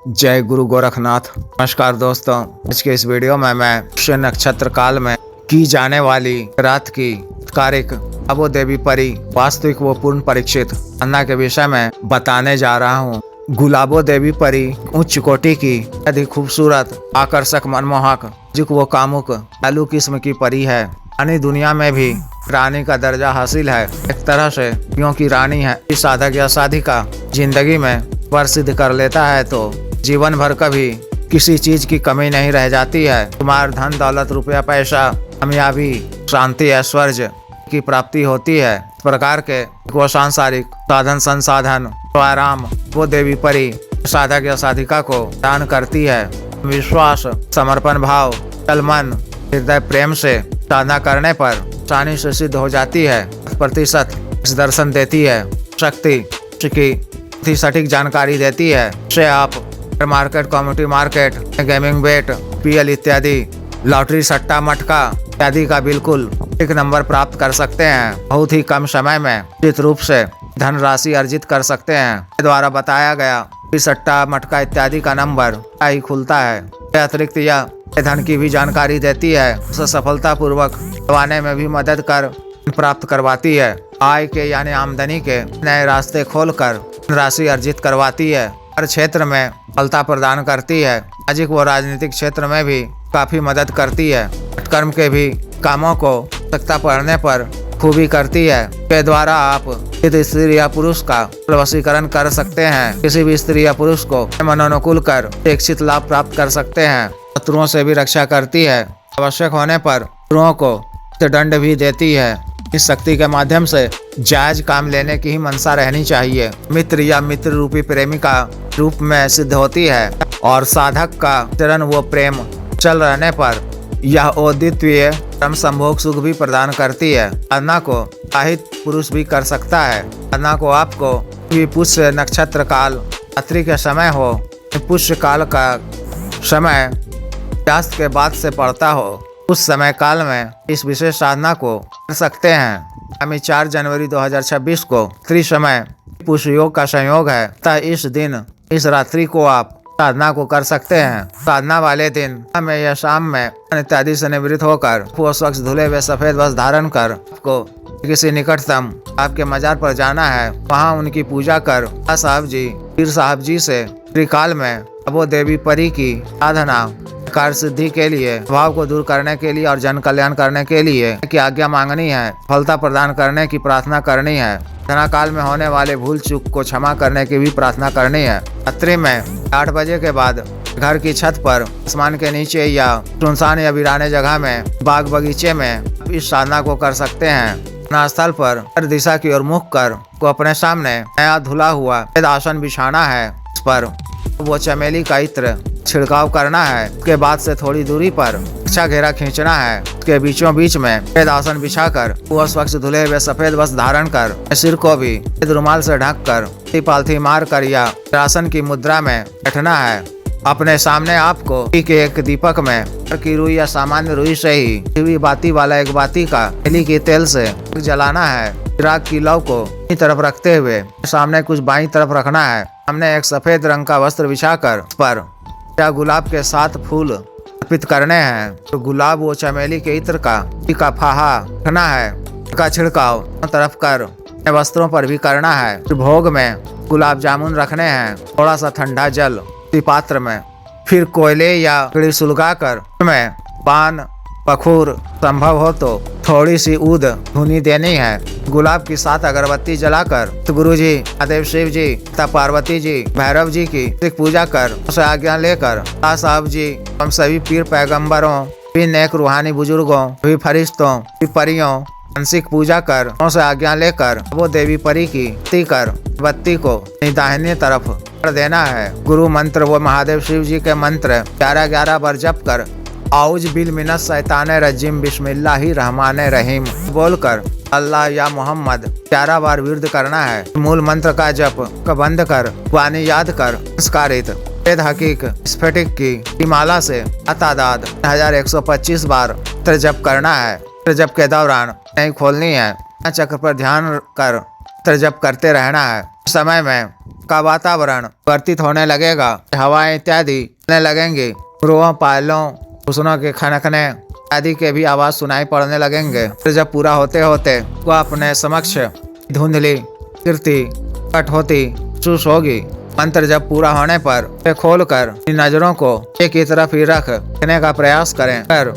जय गुरु गोरखनाथ। नमस्कार दोस्तों, आज के इस वीडियो में मैं पुष्य नक्षत्र काल में की जाने वाली रात की कारिक अबो देवी परी वास्तविक व पूर्ण परीक्षित अन्ना के विषय में बताने जा रहा हूँ। गुलाबो देवी परी उच्च कोटि की अधिक खूबसूरत, आकर्षक, मनमोहक, जिक वो कामुक, चालू किस्म की परी है। रानी दुनिया में भी रानी का दर्जा हासिल है एक तरह से, क्योंकि रानी है इस साधक या साधिका जिंदगी में प्रसिद्ध कर लेता है तो जीवन भर कभी किसी चीज की कमी नहीं रह जाती है। तुम्हार धन दौलत, रुपया पैसा, कामयाबी, शांति, ऐश्वर्य की प्राप्ति होती है। इस प्रकार के वो सांसारिक साधन संसाधन तो आराम वो देवी परी साधक या साधिका को दान करती है। विश्वास, समर्पण भाव, चल मन, हृदय प्रेम से साधना करने पर आसानी से सिद्ध हो जाती है। 100% दर्शन देती है। शक्ति की सटीक जानकारी देती है। से आप मार्केट, कम्युनिटी मार्केट, गेमिंग बेट, पीएल इत्यादि, लॉटरी, सट्टा, मटका इत्यादि का बिल्कुल एक नंबर प्राप्त कर सकते हैं। बहुत ही कम समय में निश्चित रूप से धनराशि अर्जित कर सकते हैं। द्वारा बताया गया कि सट्टा, मटका इत्यादि का नंबर ही खुलता है। अतिरिक्त यह धन की भी जानकारी देती है। उसे सफलतापूर्वक दबाने में भी मदद कर प्राप्त करवाती है। आय के यानी आमदनी के नए रास्ते खोलकर राशि अर्जित करवाती है। हर क्षेत्र में सफलता प्रदान करती है। सामाजिक व राजनीतिक क्षेत्र में भी काफी मदद करती है। कर्म के भी कामों को आवश्यकता पड़ने पर खूबी करती है। के द्वारा आप किसी स्त्री या पुरुष का वशीकरण कर सकते हैं। किसी भी स्त्री या पुरुष को मनोनुकूल कर इच्छित लाभ प्राप्त कर सकते हैं। शत्रुओं से भी रक्षा करती है। आवश्यक होने पर शत्रुओं को दंड भी देती है। इस शक्ति के माध्यम से जायज काम लेने की ही मंशा रहनी चाहिए। मित्र या मित्र रूपी प्रेमिका रूप में सिद्ध होती है और साधक का चरण व प्रेम चल रहने पर यह अद्वितीय परम संभोग सुख भी प्रदान करती है। साधना को विवाहित पुरुष भी कर सकता है। साधना को आपको पुष्य नक्षत्र काल रात्रि के समय हो, पुष्य काल का समय सूर्यास्त के बाद से पड़ता हो, उस समय काल में इस विशेष साधना को कर सकते हैं। आगामी 4 जनवरी 2026 को त्रिसमय पुष्य योग का संयोग है तथा इस दिन इस रात्रि को आप साधना को कर सकते हैं। साधना वाले दिन में या शाम में इत्यादि से निवृत्त होकर वो स्वच्छ धुले हुए सफेद वस्त्र धारण कर आपको किसी निकटतम आपके मजार पर जाना है। वहाँ उनकी पूजा कर साहब जी, पीर साहब जी से त्रिकाल में अबो देवी परी की साधना कार्य सिद्धि के लिए, भाव को दूर करने के लिए और जन कल्याण करने के लिए की आज्ञा मांगनी है। फलता प्रदान करने की प्रार्थना करनी है। साधना काल में होने वाले भूल चूक को क्षमा करने की भी प्रार्थना करनी है। रात्रि में 8 बजे के बाद घर की छत पर, आसमान के नीचे या सुनसान या वीराने जगह में, बाग बगीचे में इस साधना को कर सकते हैं। स्थल पर हर दिशा की ओर मुख कर को अपने सामने नया धुला हुआ आसन बिछाना है। इस पर वो चमेली का इत्र छिड़काव करना है। उसके बाद से थोड़ी दूरी पर अच्छा घेरा खींचना है। उसके बीचों बीच में सफेद आसन बिछाकर वो स्वच्छ धुले हुए सफेद वस्त्र धारण कर सिर को भी रुमाल से ढक कर पालथी मार कर या आसन की मुद्रा में बैठना है। अपने सामने आपको एक दीपक में की रुई या सामान्य रुई से ही बाती वाला एक बाती का तेली के तेल से जलाना है। चिराग की लौ को बाईं तरफ रखते हुए सामने कुछ बाईं तरफ रखना है। सामने एक सफेद रंग का वस्त्र बिछाकर उस पर या गुलाब के 7 फूल अर्पित करने हैं। तो गुलाब व चमेली के इत्र का फाहा रखना है। का छिड़काव तरफ कर वस्त्रों पर भी करना है। भोग में गुलाब जामुन रखने हैं। थोड़ा सा ठंडा जल पात्र में, फिर कोयले या लकड़ी सुलगाकर उसमें पान, पखूर, संभव हो तो थोड़ी सी ऊद धुनी देनी है। गुलाब की 7 अगरबत्ती जलाकर गुरु जी, महादेव, शिव जी तथा पार्वती जी, भैरव जी की पूजा कर उसे आज्ञा लेकर साहब जी, हम सभी पीर पैगंबरों, भी नेक रूहानी बुजुर्गों, भी फरिश्तों, भी परियों मानसिक पूजा कर उसे आज्ञा लेकर वो देवी परी की कर बत्ती को दाहिनी तरफ कर देना है। गुरु मंत्र व महादेव शिव जी के मंत्र 11-11 बार जप कर औज बिल मिनत शैताने रजीम बिस्मिल्लाहि रहमाने रहीम बोलकर अल्लाह या मोहम्मद 11 बार विरुद्ध करना है। मूल मंत्र का जप का बंद कर वाणी याद कर संस्कारित वेद हकीक स्फटिक की माला से तादाद 1125 बार जप करना है। जप के दौरान नहीं खोलनी है। चक्र पर ध्यान कर जप करते रहना है। समय में का वातावरण परिवर्तित होने लगेगा। हवाएं इत्यादि चलने लगेंगी। रोहों, पायलों, घुसनों के खनकने आदि के भी आवाज सुनाई पड़ने लगेंगे। फिर जब पूरा होते होते वह अपने समक्ष धुंधली कीर्ति कट होती महसूस होगी। मंत्र जब पूरा होने पर वे खोलकर नजरों को एक ही तरफ ही रखने का प्रयास करें। फिर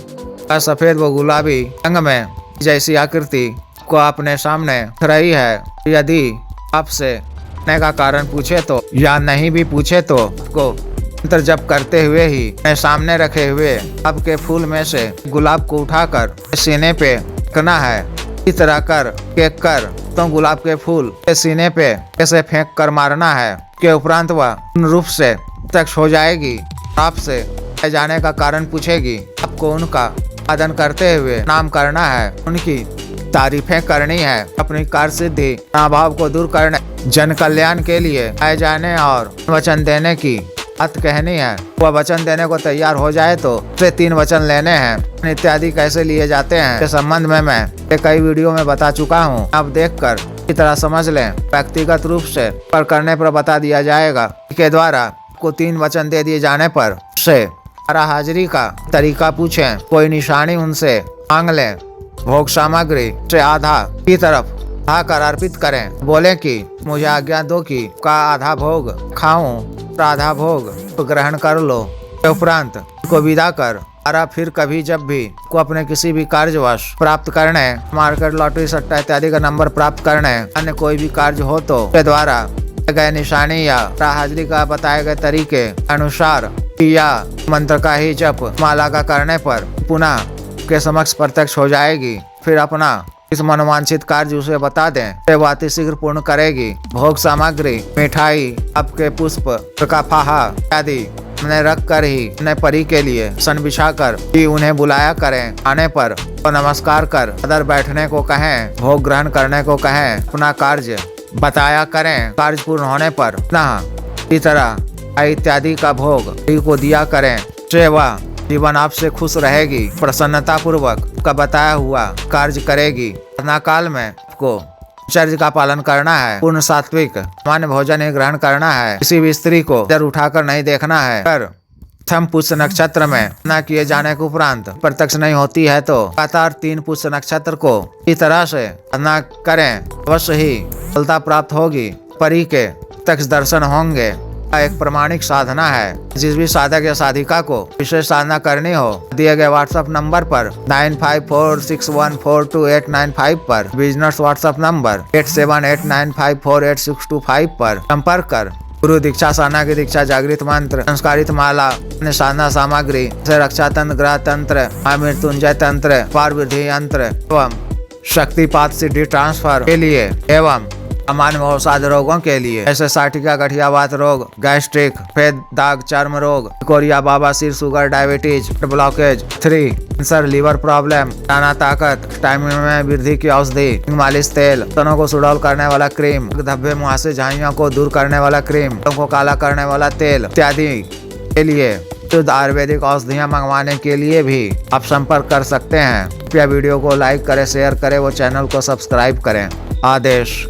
सफेद व गुलाबी रंग में जैसी आकृति को अपने सामने दिख रही है। यदि आपसे कहने का कारण पूछे तो या नहीं भी पूछे तो को मंत्र जप करते हुए ही अपने सामने रखे हुए आपके फूल में से गुलाब को उठाकर सीने पे रखना है। इस तरह कर तो गुलाब के फूल के सीने पे ऐसे फेंक कर मारना है। के उपरांत वह पूर्ण रूप से प्रत्यक्ष हो जाएगी। आपसे जाने का कारण पूछेगी। आपको उनका आदर करते हुए नाम करना है, उनकी तारीफें करनी है, अपनी कार्य सिद्धि अभाव को दूर करने, जन कल्याण के लिए आए जाने और वचन देने की बात कहनी है। वह वचन देने को तैयार हो जाए तो उसे 3 वचन लेने हैं। इत्यादि कैसे लिए जाते हैं के संबंध में मैं कई वीडियो में बता चुका हूँ। अब देखकर इस तरह समझ लें। व्यक्तिगत रूप से पर करने पर बता दिया जाएगा। के द्वारा को 3 वचन दे दिए जाने पर उससे हाजिरी का तरीका पूछें। कोई निशानी उनसे मांग लें। भोग सामग्री से आधा की तरफ कर अर्पित करें। बोले कि मुझे आज्ञा दो कि का आधा भोग खाऊं, आधा भोग तो ग्रहण कर लो। उपरांत को विदा कर फिर कभी जब भी को अपने किसी भी कार्यवश प्राप्त करने, मार्केट, लॉटरी, सट्टा इत्यादि का नंबर प्राप्त करने, अन्य कोई भी कार्य हो तो के द्वारा गए निशानी या हाजिरी का बताए गए तरीके अनुसार या मंत्र का ही जप माला का करने पर पुनः के समक्ष प्रत्यक्ष हो जाएगी। फिर अपना इस मनोवांछित कार्य उसे बता दें, वह अति शीघ्र पूर्ण करेगी। भोग सामग्री, मिठाई, आपके पुष्प, का फाहा आदि उन्हें रख कर ही उन्हें परी के लिए सन बिछा कर ही उन्हें बुलाया करें। आने पर तो नमस्कार कर अदर बैठने को कहें, भोग ग्रहण करने को कहें, अपना कार्य बताया करें। कार्य पूर्ण होने पर पुनः इस तरह इत्यादि का भोग को दिया करें। सेवा जीवन आपसे खुश रहेगी, प्रसन्नता पूर्वक का बताया हुआ कार्य करेगी। प्रार्थना काल में आपको चर्य का पालन करना है। पूर्ण सात्विक सामान्य भोजन ही ग्रहण करना है। किसी भी स्त्री को इधर उठाकर नहीं देखना है। पर प्रथम पुष्य नक्षत्र में न किए जाने के उपरांत प्रत्यक्ष नहीं होती है तो लगातार 3 पुष्य नक्षत्र को इस तरह से न करें, अवश्य ही सफलता प्राप्त होगी। परी के प्रत्यक्ष दर्शन होंगे। एक प्रमाणिक साधना है। जिस भी साधक या साधिका को विशेष साधना करनी हो दिए गए व्हाट्सएप नंबर पर 9546142895 पर, बिजनेस व्हाट्सएप नंबर 8789548625 पर संपर्क कर गुरु दीक्षा, साधना की दीक्षा, जागृत मंत्र, संस्कारित माला, साधना सामग्री जैसे रक्षा तंत्र, ग्रह तंत्र, मृत्युंजय तंत्र, पार वृद्धि यंत्र एवं शक्तिपात सिद्धि ट्रांसफर के लिए एवं सामान्य अवसाद रोगों के लिए ऐसे साटिका, गठियावात रोग, गैस्ट्रिक, सफेद दाग, चर्म रोग, कोरिया, बाबासीर, sugar, diabetes, blockage, 3 cancer, liver problem, दाना ताकत, स्टैमिना में वृद्धि की औषधि, मालिश तेल, स्तनों को सुडौल करने वाला क्रीम, धब्बे, मुहासे, झाइयों को दूर करने वाला क्रीम, को काला करने वाला तेल इत्यादि के लिए शुद्ध आयुर्वेदिक औषधियाँ मंगवाने के लिए भी आप संपर्क कर सकते हैं। कृपया वीडियो को लाइक करें, शेयर करें, वो चैनल को सब्सक्राइब करें। आदेश।